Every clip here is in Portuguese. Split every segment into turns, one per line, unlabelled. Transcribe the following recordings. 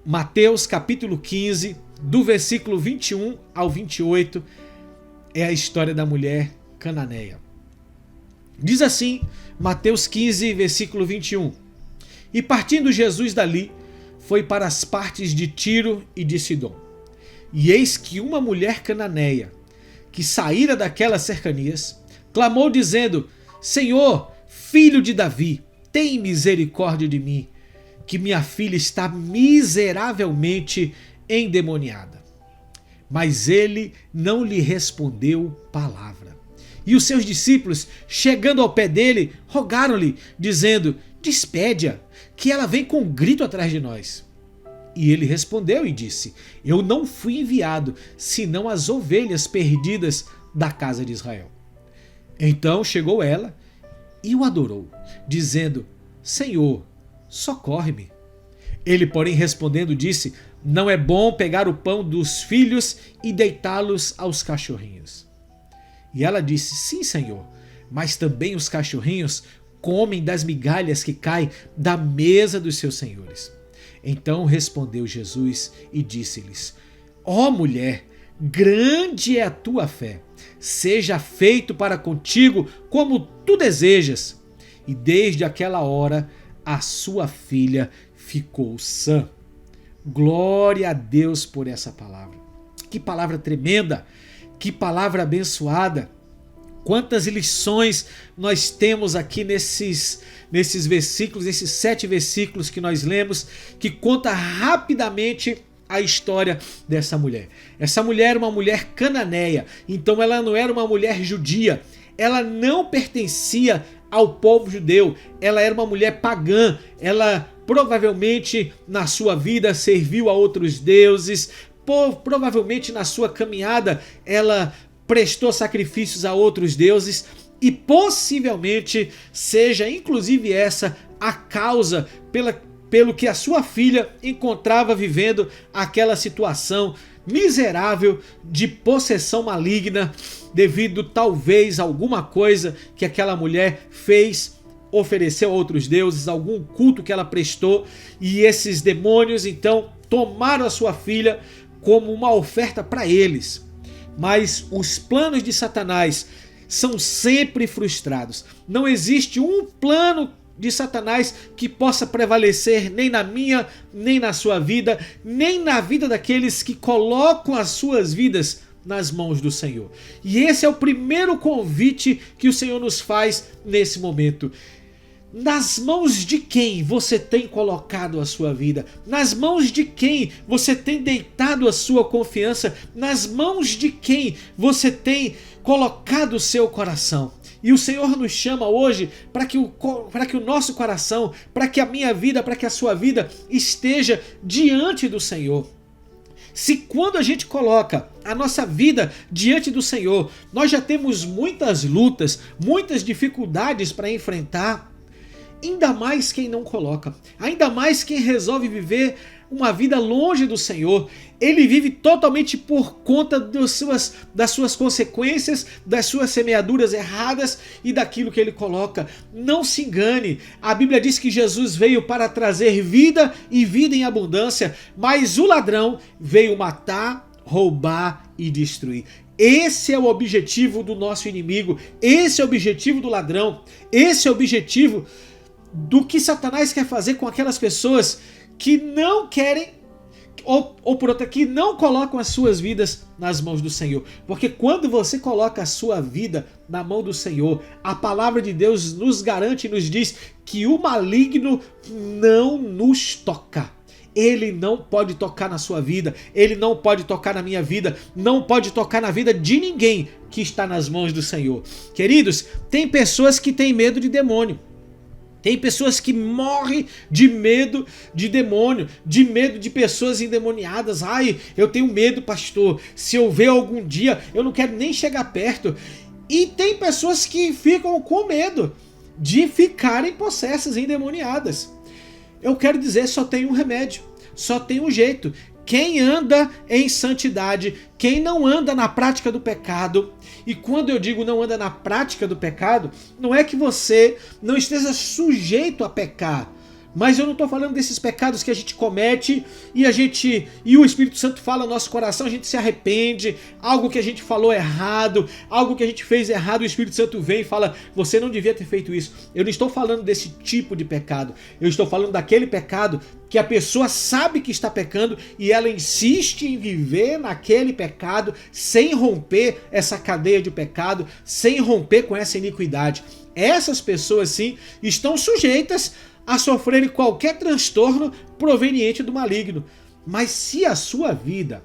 Mateus capítulo 15, do versículo 21 ao 28, é a história da mulher cananeia. Diz assim, Mateus 15, versículo 21. E partindo Jesus dali, foi para as partes de Tiro e de Sidom. E eis que uma mulher cananeia, que saíra daquelas cercanias, clamou dizendo: Senhor, filho de Davi, tem misericórdia de mim, que minha filha está miseravelmente endemoniada. Mas ele não lhe respondeu palavra. E os seus discípulos, chegando ao pé dele, rogaram-lhe, dizendo: Despede-a, que ela vem com grito atrás de nós. E ele respondeu e disse: Eu não fui enviado, senão as ovelhas perdidas da casa de Israel. Então chegou ela e o adorou, dizendo: Senhor, socorre-me. Ele, porém, respondendo, disse: Não é bom pegar o pão dos filhos e deitá-los aos cachorrinhos. E ela disse: Sim, Senhor, mas também os cachorrinhos comem das migalhas que caem da mesa dos seus senhores. Então respondeu Jesus e disse-lhes: Ó mulher, grande é a tua fé, seja feito para contigo como tu desejas. E desde aquela hora a sua filha ficou sã. Glória a Deus por essa palavra. Que palavra tremenda, que palavra abençoada. Quantas lições nós temos aqui nesses versículos, esses 7 versículos que nós lemos, que conta rapidamente a história dessa mulher. Essa mulher era uma mulher cananeia, então ela não era uma mulher judia, ela não pertencia ao povo judeu, ela era uma mulher pagã, ela provavelmente na sua vida serviu a outros deuses, provavelmente na sua caminhada ela prestou sacrifícios a outros deuses e possivelmente seja inclusive essa a causa pelo que a sua filha encontrava vivendo aquela situação miserável de possessão maligna devido talvez a alguma coisa que aquela mulher fez, ofereceu a outros deuses, algum culto que ela prestou, e esses demônios então tomaram a sua filha como uma oferta para eles. Mas os planos de Satanás são sempre frustrados. Não existe um plano de Satanás que possa prevalecer nem na minha, nem na sua vida, nem na vida daqueles que colocam as suas vidas nas mãos do Senhor. E esse é o primeiro convite que o Senhor nos faz nesse momento. Nas mãos de quem você tem colocado a sua vida? Nas mãos de quem você tem deitado a sua confiança? Nas mãos de quem você tem colocado o seu coração? E o Senhor nos chama hoje para que o nosso coração, para que a minha vida, para que a sua vida esteja diante do Senhor. Se quando a gente coloca a nossa vida diante do Senhor, nós já temos muitas lutas, muitas dificuldades para enfrentar, ainda mais quem não coloca, ainda mais quem resolve viver uma vida longe do Senhor, ele vive totalmente por conta das suas consequências, das suas semeaduras erradas e daquilo que ele coloca. Não se engane, a Bíblia diz que Jesus veio para trazer vida e vida em abundância, mas o ladrão veio matar, roubar e destruir. Esse é o objetivo do nosso inimigo, esse é o objetivo do ladrão, esse é o objetivo do que Satanás quer fazer com aquelas pessoas que não querem, ou por outra, que não colocam as suas vidas nas mãos do Senhor. Porque quando você coloca a sua vida na mão do Senhor, a palavra de Deus nos garante e nos diz que o maligno não nos toca. Ele não pode tocar na sua vida, ele não pode tocar na minha vida, não pode tocar na vida de ninguém que está nas mãos do Senhor. Queridos, tem pessoas que têm medo de demônio. Tem pessoas que morrem de medo de demônio, de medo de pessoas endemoniadas. Ai, eu tenho medo, pastor. Se eu ver algum dia, eu não quero nem chegar perto. E tem pessoas que ficam com medo de ficarem possessas, endemoniadas. Eu quero dizer, só tem um remédio, só tem um jeito. Quem anda em santidade, quem não anda na prática do pecado, e quando eu digo não anda na prática do pecado, não é que você não esteja sujeito a pecar, Mas eu não estou falando desses pecados que a gente comete e o Espírito Santo fala no nosso coração, a gente se arrepende, algo que a gente falou errado, algo que a gente fez errado, o Espírito Santo vem e fala, você não devia ter feito isso. Eu não estou falando desse tipo de pecado, eu estou falando daquele pecado que a pessoa sabe que está pecando e ela insiste em viver naquele pecado sem romper essa cadeia de pecado, sem romper com essa iniquidade. Essas pessoas sim estão sujeitas a sofrerem qualquer transtorno proveniente do maligno. Mas se a sua vida,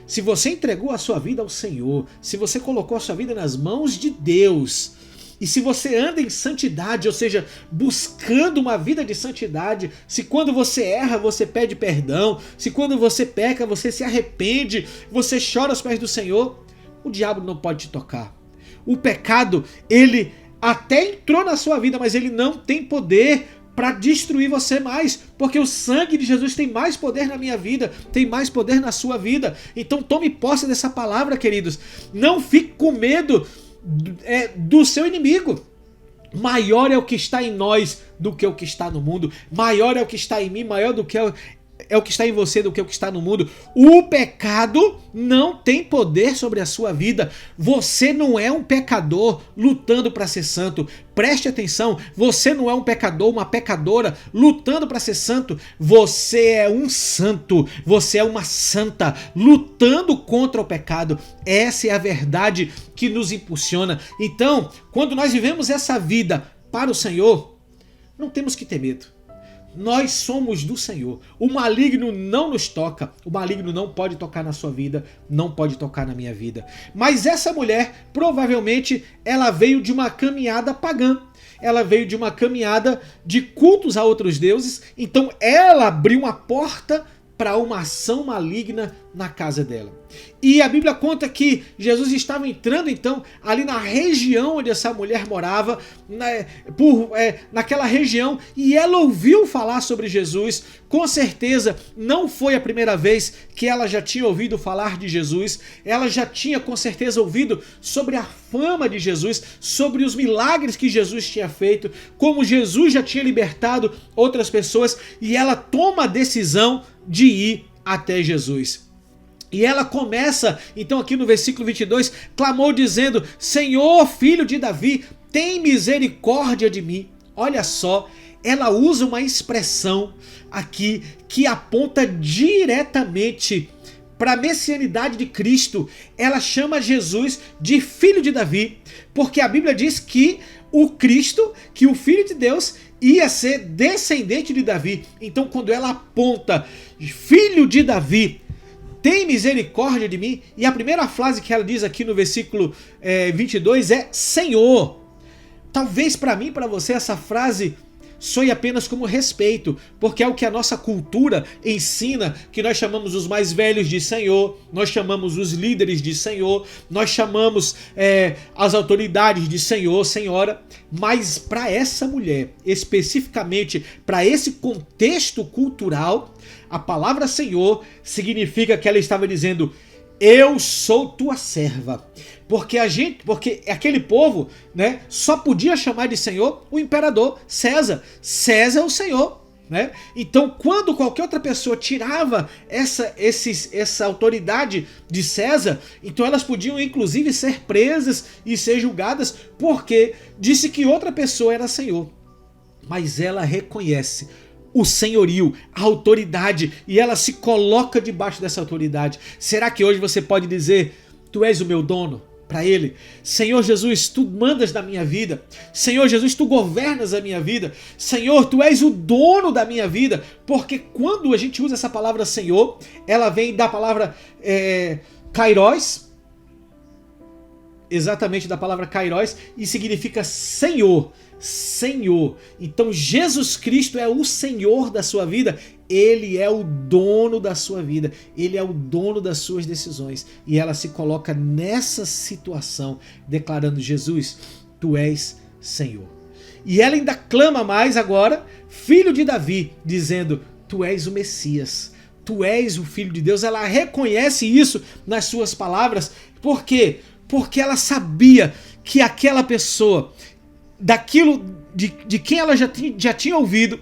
se você entregou a sua vida ao Senhor, se você colocou a sua vida nas mãos de Deus, e se você anda em santidade, ou seja, buscando uma vida de santidade, se quando você erra você pede perdão, se quando você peca você se arrepende, você chora aos pés do Senhor, o diabo não pode te tocar. O pecado, ele até entrou na sua vida, mas ele não tem poder para destruir você mais, porque o sangue de Jesus tem mais poder na minha vida, tem mais poder na sua vida. Então tome posse dessa palavra, queridos. Não fique com medo do seu inimigo. Maior é o que está em nós do que o que está no mundo. Maior é o que está em mim, maior do que é o que está em você do que o que está no mundo. O pecado não tem poder sobre a sua vida. Você não é um pecador lutando para ser santo. Preste atenção, você não é um pecador, uma pecadora lutando para ser santo. Você é um santo, você é uma santa lutando contra o pecado. Essa é a verdade que nos impulsiona. Então, quando nós vivemos essa vida para o Senhor, não temos que ter medo. Nós somos do Senhor. O maligno não nos toca. O maligno não pode tocar na sua vida, não pode tocar na minha vida. Mas essa mulher, provavelmente, ela veio de uma caminhada pagã. Ela veio de uma caminhada de cultos a outros deuses. Então ela abriu uma porta para uma ação maligna na casa dela. E a Bíblia conta que Jesus estava entrando então ali na região onde essa mulher morava, naquela região, e ela ouviu falar sobre Jesus. Com certeza não foi a primeira vez que ela já tinha ouvido falar de Jesus, ela já tinha com certeza ouvido sobre a fama de Jesus, sobre os milagres que Jesus tinha feito, como Jesus já tinha libertado outras pessoas, e ela toma a decisão de ir até Jesus. E ela começa, então aqui no versículo 22, clamou dizendo, Senhor, filho de Davi, tem misericórdia de mim. Olha só, ela usa uma expressão aqui que aponta diretamente para a messianidade de Cristo. Ela chama Jesus de filho de Davi, porque a Bíblia diz que o Cristo, que o Filho de Deus, ia ser descendente de Davi. Então quando ela aponta, filho de Davi, tem misericórdia de mim, e a primeira frase que ela diz aqui no versículo 22 é Senhor. Talvez para mim, para você, essa frase soe apenas como respeito, porque é o que a nossa cultura ensina, que nós chamamos os mais velhos de Senhor, nós chamamos os líderes de Senhor, nós chamamos as autoridades de Senhor, Senhora. Mas para essa mulher, especificamente para esse contexto cultural, a palavra Senhor significa que ela estava dizendo, eu sou tua serva. Porque aquele povo, né, só podia chamar de Senhor o imperador César. César é o Senhor, né? Então quando qualquer outra pessoa tirava essa autoridade de César, então elas podiam inclusive ser presas e ser julgadas, porque disse que outra pessoa era Senhor. Mas ela reconhece o senhorio, a autoridade, e ela se coloca debaixo dessa autoridade. Será que hoje você pode dizer, tu és o meu dono? Para ele, Senhor Jesus, tu mandas na minha vida. Senhor Jesus, tu governas a minha vida. Senhor, tu és o dono da minha vida. Porque quando a gente usa essa palavra Senhor, ela vem da palavra kairos, exatamente da palavra kairos, e significa Senhor. Senhor. Então Jesus Cristo é o Senhor da sua vida. Ele é o dono da sua vida. Ele é o dono das suas decisões. E ela se coloca nessa situação, declarando, Jesus, tu és Senhor. E ela ainda clama mais agora, filho de Davi, dizendo, tu és o Messias. Tu és o Filho de Deus. Ela reconhece isso nas suas palavras. Por quê? Porque ela sabia que aquela pessoa, daquilo de quem ela já tinha ouvido,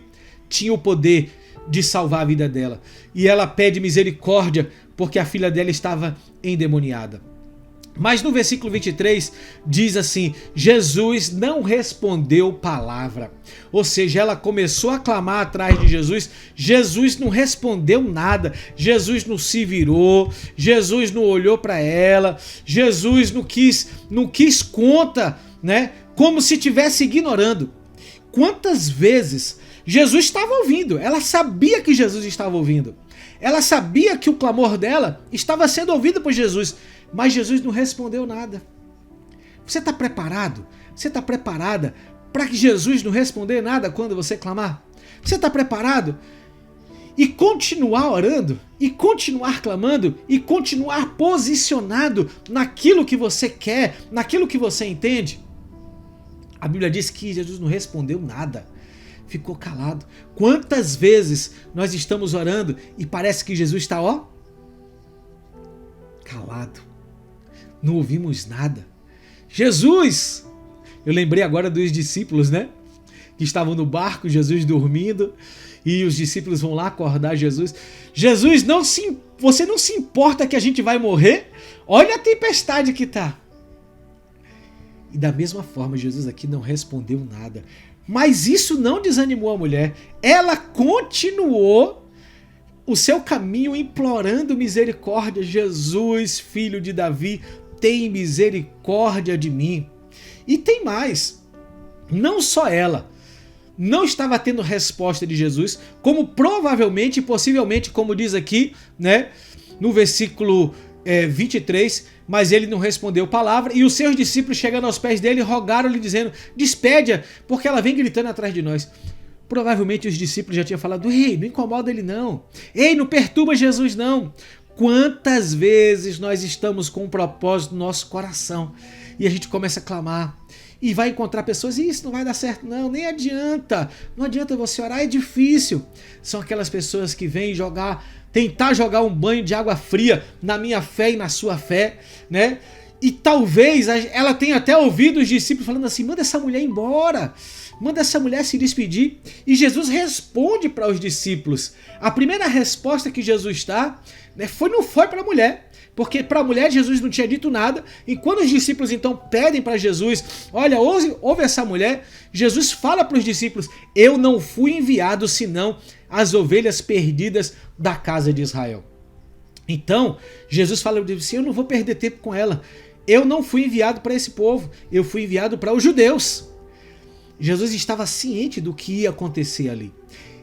tinha o poder de salvar a vida dela. E ela pede misericórdia porque a filha dela estava endemoniada. Mas no versículo 23 diz assim: Jesus não respondeu palavra. Ou seja, ela começou a clamar atrás de Jesus, Jesus não respondeu nada, Jesus não se virou, Jesus não olhou para ela, Jesus não quis conta, né? Como se estivesse ignorando. Quantas vezes Jesus estava ouvindo, ela sabia que Jesus estava ouvindo, ela sabia que o clamor dela estava sendo ouvido por Jesus, mas Jesus não respondeu nada. Você está preparado? Você está preparada para que Jesus não responder nada quando você clamar? Você está preparado? E continuar orando, e continuar clamando, e continuar posicionado naquilo que você quer, naquilo que você entende? A Bíblia diz que Jesus não respondeu nada. Ficou calado. Quantas vezes nós estamos orando e parece que Jesus está, calado. Não ouvimos nada. Jesus! Eu lembrei agora dos discípulos, né? Que estavam no barco, Jesus dormindo, e os discípulos vão lá acordar Jesus. Jesus, você não se importa que a gente vai morrer? Olha a tempestade que está. E da mesma forma, Jesus aqui não respondeu nada. Mas isso não desanimou a mulher. Ela continuou o seu caminho implorando misericórdia. Jesus, filho de Davi, tem misericórdia de mim. E tem mais. Não só ela não estava tendo resposta de Jesus, como provavelmente, possivelmente, como diz aqui, né, no versículo 23, mas ele não respondeu palavra, e os seus discípulos chegando aos pés dele rogaram-lhe dizendo: despede-a, porque ela vem gritando atrás de nós. Provavelmente os discípulos já tinham falado: ei, não incomoda ele não, ei, não perturba Jesus não. Quantas vezes nós estamos com um propósito no nosso coração e a gente começa a clamar e vai encontrar pessoas e isso não vai dar certo não, nem adianta, não adianta você orar, é difícil. São aquelas pessoas que vêm tentar jogar um banho de água fria na minha fé e na sua fé, né? E talvez ela tenha até ouvido os discípulos falando assim: manda essa mulher embora, manda essa mulher se despedir. E Jesus responde para os discípulos. A primeira resposta que Jesus dá, né, não foi para a mulher, porque para a mulher Jesus não tinha dito nada. E quando os discípulos então pedem para Jesus: olha, ouve essa mulher, Jesus fala para os discípulos: eu não fui enviado senão as ovelhas perdidas da casa de Israel. Então Jesus fala assim: eu não vou perder tempo com ela, eu não fui enviado para esse povo, eu fui enviado para os judeus. Jesus estava ciente do que ia acontecer ali.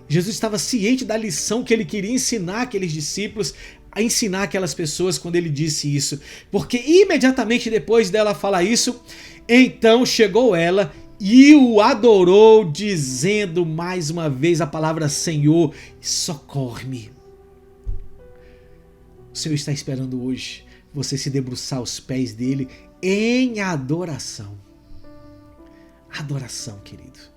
Jesus estava ciente da lição que ele queria ensinar aqueles discípulos, a ensinar aquelas pessoas quando ele disse isso. Porque imediatamente depois dela falar isso, então chegou ela e o adorou, dizendo mais uma vez a palavra: Senhor, socorre-me. O Senhor está esperando hoje você se debruçar aos pés dele em adoração. Adoração, querido.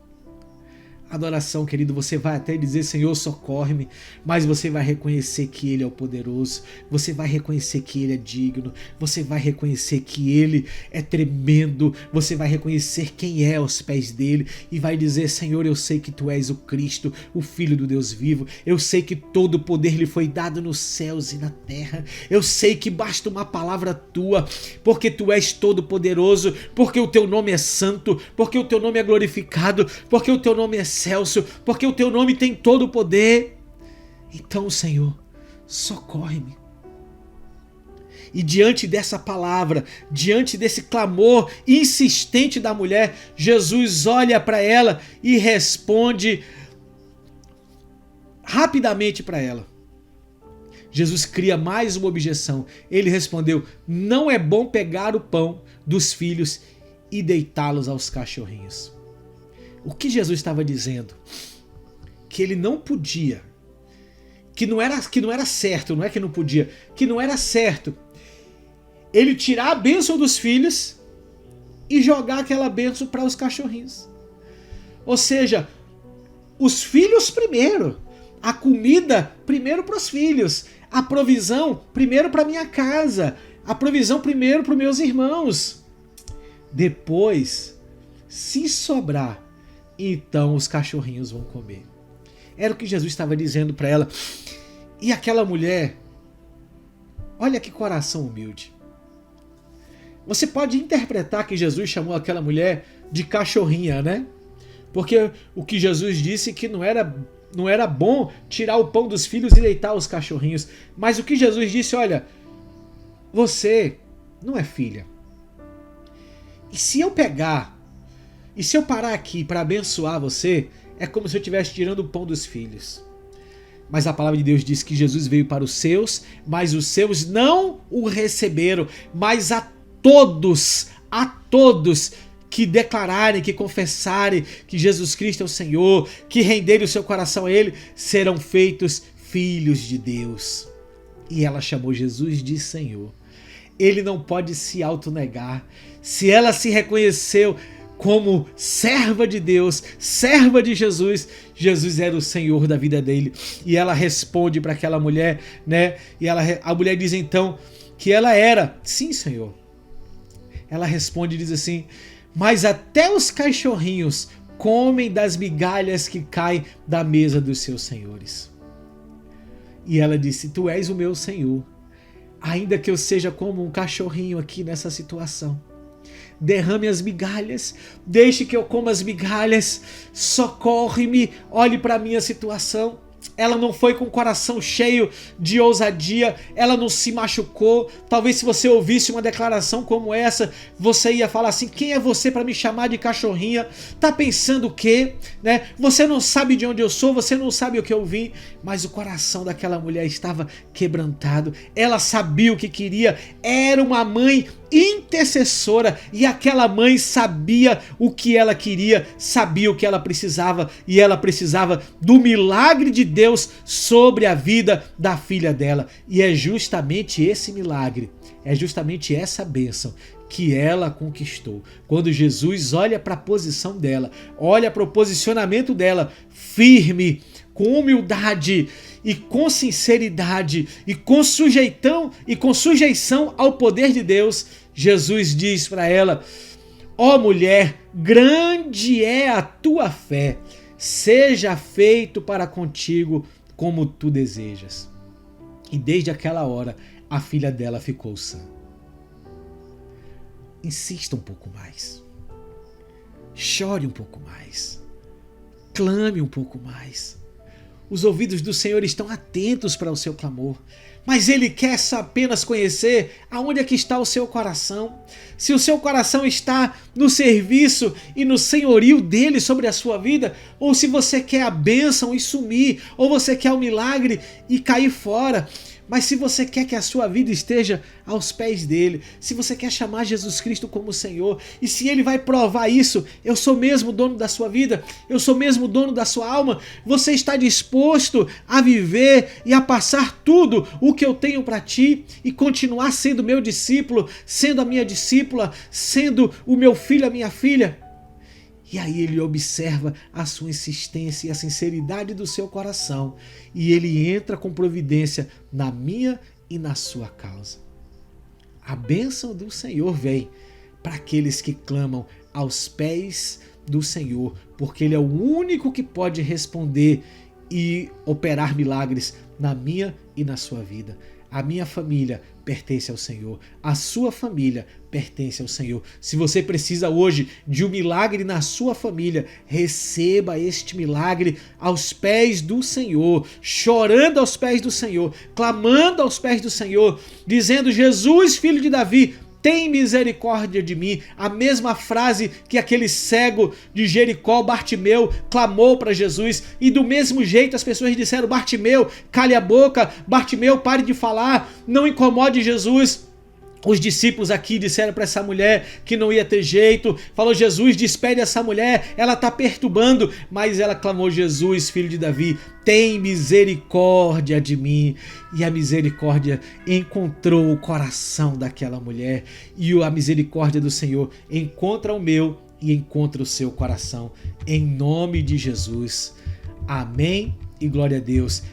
Adoração, querido, você vai até dizer: Senhor, socorre-me, mas você vai reconhecer que Ele é o poderoso, você vai reconhecer que Ele é digno, você vai reconhecer que Ele é tremendo, você vai reconhecer quem é aos pés dele e vai dizer: Senhor, eu sei que Tu és o Cristo, o Filho do Deus vivo, eu sei que todo o poder lhe foi dado nos céus e na terra, eu sei que basta uma palavra Tua, porque Tu és todo poderoso, porque o Teu nome é santo, porque o Teu nome é glorificado, porque o Teu nome é Celso, porque o Teu nome tem todo o poder. Então, Senhor, socorre-me. E diante dessa palavra, diante desse clamor insistente da mulher, Jesus olha para ela e responde rapidamente para ela. Jesus cria mais uma objeção. Ele respondeu: não é bom pegar o pão dos filhos e deitá-los aos cachorrinhos. O que Jesus estava dizendo? Que ele não podia, que não era certo, não é que não podia, que não era certo ele tirar a bênção dos filhos e jogar aquela bênção para os cachorrinhos. Ou seja, os filhos primeiro, a comida primeiro para os filhos, a provisão primeiro para minha casa, a provisão primeiro para os meus irmãos. Depois, se sobrar, então os cachorrinhos vão comer. Era o que Jesus estava dizendo para ela. E aquela mulher, olha que coração humilde. Você pode interpretar que Jesus chamou aquela mulher de cachorrinha, né? Porque o que Jesus disse que não era bom tirar o pão dos filhos e deitar os cachorrinhos. Mas o que Jesus disse, olha, você não é filha. E se eu parar aqui para abençoar você, é como se eu estivesse tirando o pão dos filhos. Mas a palavra de Deus diz que Jesus veio para os seus, mas os seus não o receberam. Mas a todos que declararem, que confessarem que Jesus Cristo é o Senhor, que renderem o seu coração a Ele, serão feitos filhos de Deus. E ela chamou Jesus de Senhor. Ele não pode se autonegar. Se ela se reconheceu como serva de Deus, serva de Jesus, Jesus era o Senhor da vida dele. E ela responde para aquela mulher, né? E a mulher diz então que ela era, sim, Senhor. Ela responde e diz assim: mas até os cachorrinhos comem das migalhas que caem da mesa dos seus senhores. E ela disse: tu és o meu Senhor, ainda que eu seja como um cachorrinho aqui nessa situação. Derrame as migalhas, deixe que eu coma as migalhas, socorre-me, olhe para a minha situação. Ela não foi com o coração cheio de ousadia, ela não se machucou. Talvez se você ouvisse uma declaração como essa, você ia falar assim: quem é você para me chamar de cachorrinha? Tá pensando o quê? Né? Você não sabe de onde eu sou, você não sabe o que eu vim. Mas o coração daquela mulher estava quebrantado, ela sabia o que queria, era uma mãe intercessora, e aquela mãe sabia o que ela queria, sabia o que ela precisava, e ela precisava do milagre de Deus sobre a vida da filha dela. E é justamente esse milagre, é justamente essa bênção que ela conquistou. Quando Jesus olha para a posição dela, olha para o posicionamento dela, firme, com humildade e com sinceridade e com sujeição ao poder de Deus, Jesus diz para ela: ó mulher, grande é a tua fé, seja feito para contigo como tu desejas. E desde aquela hora a filha dela ficou sã. Insista um pouco mais, chore um pouco mais, clame um pouco mais. Os ouvidos do Senhor estão atentos para o seu clamor, mas Ele quer apenas conhecer aonde é que está o seu coração. Se o seu coração está no serviço e no senhorio dele sobre a sua vida, ou se você quer a bênção e sumir, ou você quer o milagre e cair fora. Mas se você quer que a sua vida esteja aos pés dele, se você quer chamar Jesus Cristo como Senhor, e se ele vai provar isso: eu sou mesmo dono da sua vida, eu sou mesmo dono da sua alma, você está disposto a viver e a passar tudo o que eu tenho para ti e continuar sendo meu discípulo, sendo a minha discípula, sendo o meu filho, a minha filha? E aí ele observa a sua insistência e a sinceridade do seu coração, e ele entra com providência na minha e na sua causa. A bênção do Senhor vem para aqueles que clamam aos pés do Senhor, porque Ele é o único que pode responder e operar milagres na minha e na sua vida. A minha família pertence ao Senhor, a sua família pertence ao Senhor. Se você precisa hoje de um milagre na sua família, receba este milagre aos pés do Senhor, chorando aos pés do Senhor, clamando aos pés do Senhor, dizendo: Jesus, filho de Davi, tem misericórdia de mim. A mesma frase que aquele cego de Jericó, Bartimeu, clamou para Jesus. E do mesmo jeito as pessoas disseram: Bartimeu, cale a boca. Bartimeu, pare de falar. Não incomode Jesus. Os discípulos aqui disseram para essa mulher que não ia ter jeito. Falou: Jesus, despede essa mulher, ela está perturbando. Mas ela clamou: Jesus, filho de Davi, tem misericórdia de mim. E a misericórdia encontrou o coração daquela mulher. E a misericórdia do Senhor encontra o meu e encontra o seu coração. Em nome de Jesus. Amém e glória a Deus.